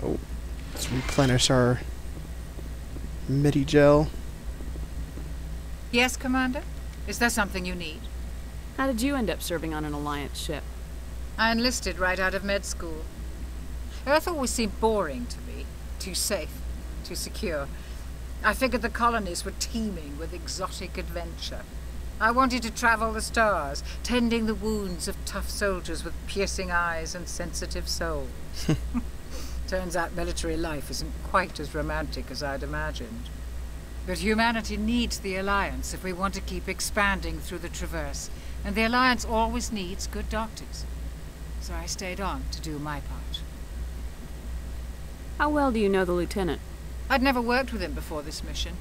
Oh, let's replenish our midi gel. Yes, Commander? Is there something you need? How did you end up serving on an Alliance ship? I enlisted right out of med school. Earth always seemed boring to me. Too safe, too secure. I figured the colonies were teeming with exotic adventure. I wanted to travel the stars, tending the wounds of tough soldiers with piercing eyes and sensitive souls. Turns out military life isn't quite as romantic as I'd imagined. But humanity needs the Alliance if we want to keep expanding through the Traverse, and the Alliance always needs good doctors. So I stayed on to do my part. How well do you know the Lieutenant? I'd never worked with him before this mission,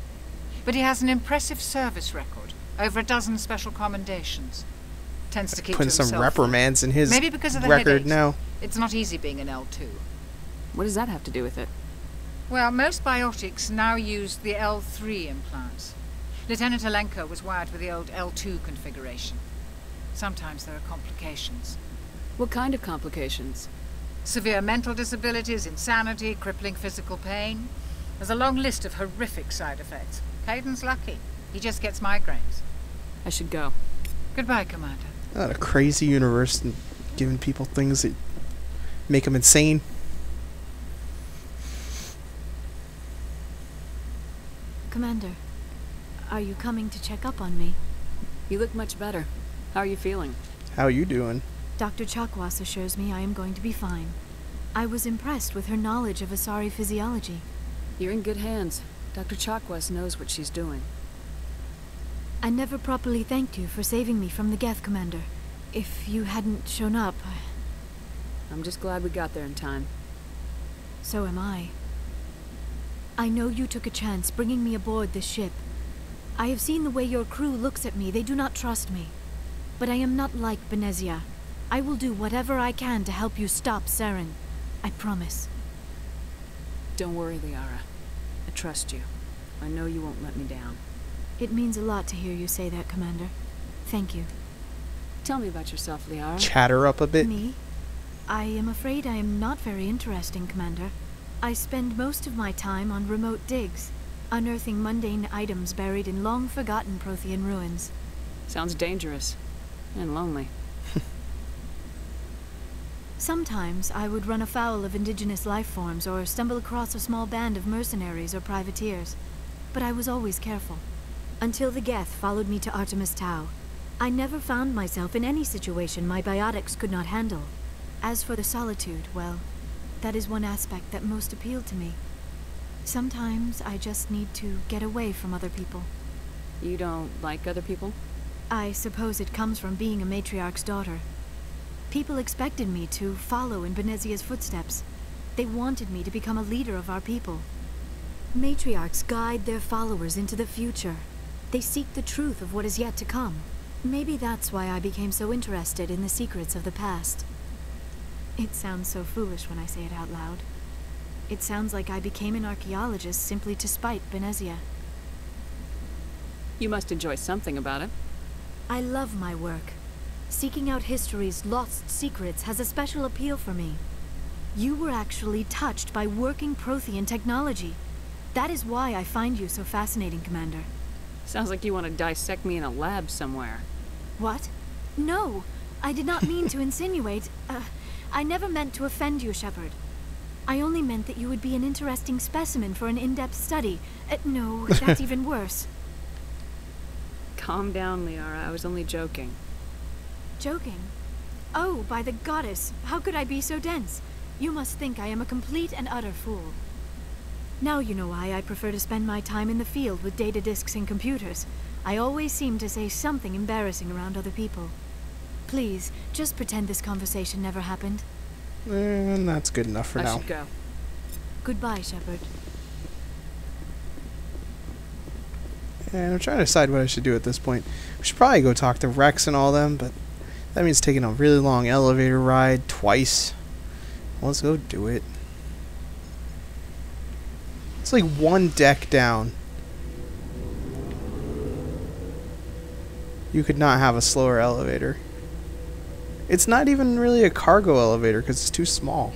but he has an impressive service record, over a dozen special commendations. Tends to keep Putting to some himself. reprimands in his Maybe because of the record headaches. now. It's not easy being an L2. What does that have to do with it? Well, most biotics now use the L3 implants. Lieutenant Alenko was wired with the old L2 configuration. Sometimes there are complications. What kind of complications? Severe mental disabilities, insanity, crippling physical pain. There's a long list of horrific side effects. Caden's lucky. He just gets migraines. I should go. Goodbye, Commander. Not a crazy universe and giving people things that make them insane. Commander, are you coming to check up on me? You look much better. How are you feeling? How you doing? Dr. Chakwas assures me I am going to be fine. I was impressed with her knowledge of Asari physiology. You're in good hands. Dr. Chakwas knows what she's doing. I never properly thanked you for saving me from the Geth, Commander. If you hadn't shown up, I'm just glad we got there in time. so am I. I know you took a chance bringing me aboard this ship. I have seen the way your crew looks at me. They do not trust me. But I am not like Benezia. I will do whatever I can to help you stop Saren. I promise. Don't worry, Liara. I trust you. I know you won't let me down. It means a lot to hear you say that, Commander. Thank you. Tell me about yourself, Liara. Chatter up a bit. Me? I am afraid I am not very interesting, Commander. I spend most of my time on remote digs, unearthing mundane items buried in long-forgotten Prothean ruins. Sounds dangerous. And lonely. Sometimes I would run afoul of indigenous life forms or stumble across a small band of mercenaries or privateers. But I was always careful. Until the Geth followed me to Artemis Tau, I never found myself in any situation my biotics could not handle. As for the solitude, well, that is one aspect that most appealed to me. Sometimes I just need to get away from other people. You don't like other people? I suppose it comes from being a matriarch's daughter. People expected me to follow in Benezia's footsteps. They wanted me to become a leader of our people. Matriarchs guide their followers into the future. They seek the truth of what is yet to come. Maybe that's why I became so interested in the secrets of the past. It sounds so foolish when I say it out loud. It sounds like I became an archaeologist simply to spite Benezia. You must enjoy something about it. I love my work. Seeking out history's lost secrets has a special appeal for me. You were actually touched by working Prothean technology. That is why I find you so fascinating, Commander. Sounds like you want to dissect me in a lab somewhere. What? No, I did not mean to insinuate. I never meant to offend you, Shepard. I only meant that you would be an interesting specimen for an in-depth study. No, that's even worse. Calm down, Liara. I was only joking. Joking? Oh, by the goddess, how could I be so dense? You must think I am a complete and utter fool. Now you know why I prefer to spend my time in the field with data disks and computers. I always seem to say something embarrassing around other people. Please, just pretend this conversation never happened. And that's good enough for now. I should go. Goodbye, Shepard. And I'm trying to decide what I should do at this point. We should probably go talk to Rex and all them, but that means taking a really long elevator ride twice. Let's go do it. It's like one deck down. You could not have a slower elevator. It's not even really a cargo elevator because it's too small.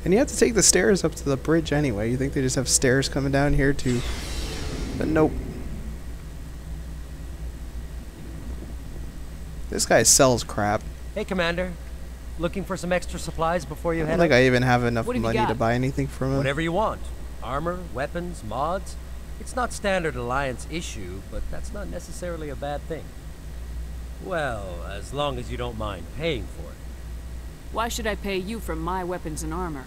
And you have to take the stairs up to the bridge anyway. You think they just have stairs coming down here too? But nope. This guy sells crap. Hey, Commander. Looking for some extra supplies before you I head don't think out? I even have enough What have you money to got? buy anything from him. Whatever you want. Armor, weapons, mods. It's not standard Alliance issue, but that's not necessarily a bad thing. Well, as long as you don't mind paying for it. Why should I pay you for my weapons and armor?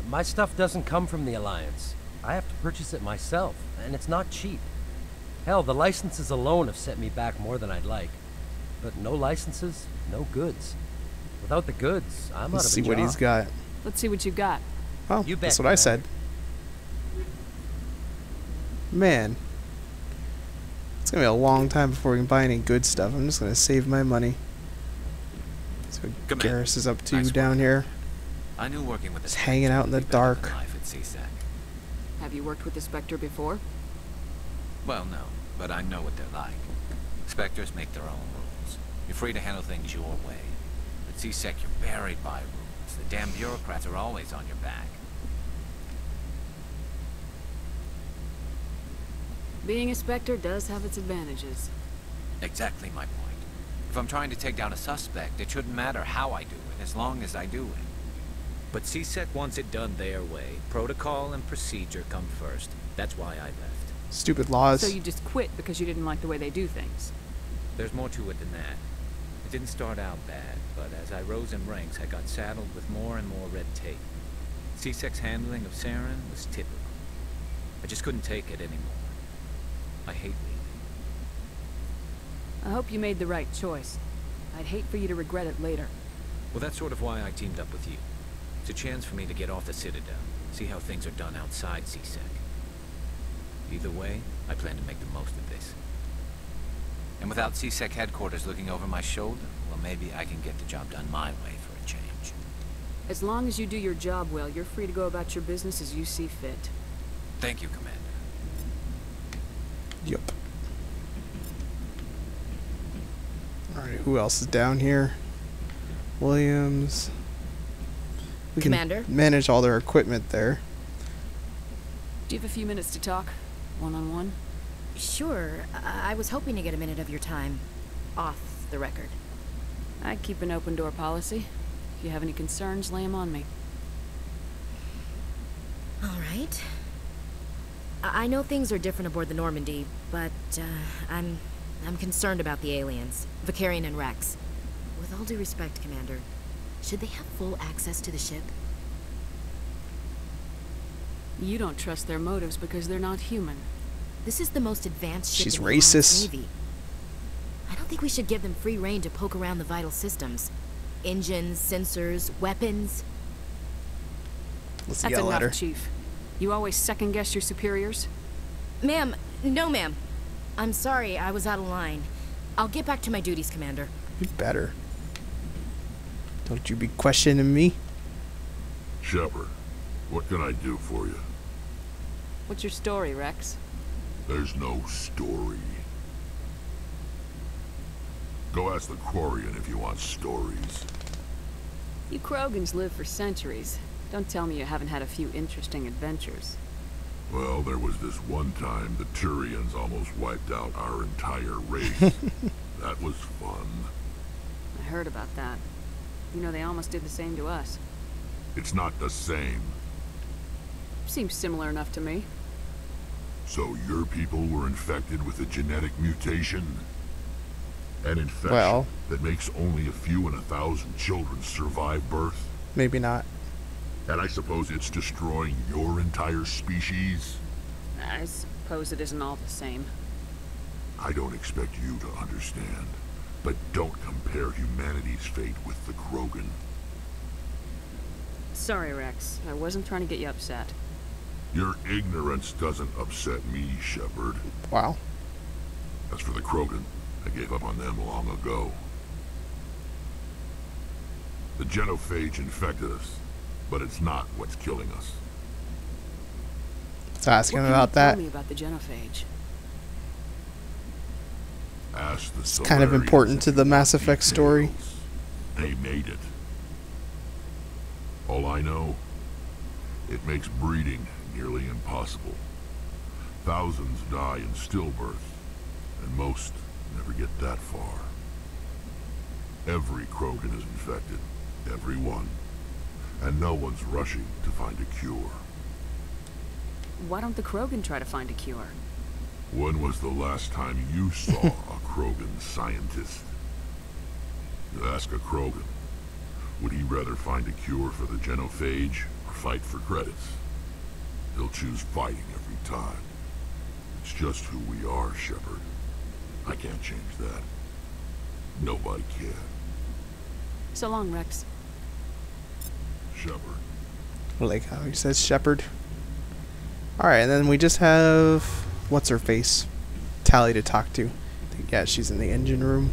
My stuff doesn't come from the Alliance. I have to purchase it myself, and it's not cheap. Hell, the licenses alone have set me back more than I'd like. But no licenses, no goods. Without the goods, I'm Let's out of see a job. what he's got. Let's see what you got. Oh, You bet, that's what I said. Man. It's gonna be a long time before we can buy any good stuff. I'm just gonna save my money. So Come in. Garrus is up to Nice down work. here. I knew working with the Just hanging out in the Spectre would be better dark. than life at CSEC. Have you worked with the Spectre before? Well, no, but I know what they're like. Spectres make their own rules. You're free to handle things your way. At CSEC, you're buried by rules. The damn bureaucrats are always on your back. Being a Spectre does have its advantages. Exactly my point. If I'm trying to take down a suspect, it shouldn't matter how I do it, as long as I do it. But CSEC wants it done their way. Protocol and procedure come first. That's why I left. Stupid laws. So you just quit because you didn't like the way they do things. There's more to it than that. It didn't start out bad, but as I rose in ranks, I got saddled with more and more red tape. CSEC's handling of Saren was typical. I just couldn't take it anymore. I hate leaving. I hope you made the right choice. I'd hate for you to regret it later. Well, that's sort of why I teamed up with you. It's a chance for me to get off the Citadel, see how things are done outside CSEC. Either way, I plan to make the most of this. And without CSEC headquarters looking over my shoulder, well, maybe I can get the job done my way for a change. As long as you do your job well, you're free to go about your business as you see fit. Thank you, Commander. Yup. Alright, who else is down here? Williams. We Commander? can manage all their equipment there. Do you have a few minutes to talk? One-on-one? Sure. I was hoping to get a minute of your time. Off the record. I keep an open door policy. If you have any concerns, lay 'em on me. All right. I know things are different aboard the Normandy, but I'm concerned about the aliens, Vicarian and Rex. With all due respect, Commander, should they have full access to the ship? You don't trust their motives because they're not human. This is the most advanced ship She's in the Alliance racist. Navy. I don't think we should give them free rein to poke around the vital systems. Engines, sensors, weapons. Let's That's yell at her. enough, Chief. You always second-guess your superiors? Ma'am, no ma'am. I'm sorry, I was out of line. I'll get back to my duties, Commander. You better. Don't you be questioning me. Shepard, what can I do for you? What's your story, Rex? There's no story. Go ask the Quarian if you want stories. You Krogans live for centuries. Don't tell me you haven't had a few interesting adventures. Well, there was this one time the Turians almost wiped out our entire race. That was fun. I heard about that. You know, they almost did the same to us. It's not the same. Seems similar enough to me. So your people were infected with a genetic mutation? An infection Well. that makes only a few in 1,000 children survive birth? Maybe not. And I suppose it's destroying your entire species? I suppose it isn't all the same. I don't expect you to understand, but don't compare humanity's fate with the Krogan. Sorry, Rex. I wasn't trying to get you upset. Your ignorance doesn't upset me, Shepard. Wow. As for the Krogan, I gave up on them long ago. The genophage infected us, but it's not what's killing us. Let's ask him What can about you that. tell me about the genophage? Ask the It's kind of Solarians important if to you the want Mass Effect story. details. They made it. All I know It makes breeding nearly impossible. Thousands die in stillbirth, and most never get that far. Every Krogan is infected, every one, and no one's rushing to find a cure. Why don't the Krogan try to find a cure? When was the last time you saw a Krogan scientist? Ask a Krogan. Would he rather find a cure for the genophage or fight for credits? He'll choose fighting every time. It's just who we are, Shepard. I can't change that. Nobody can. So long, Rex. Shepard. I like how he says Shepard. Alright, and then we just have... What's-her-face? Tally to talk to. Yeah, she's in the engine room.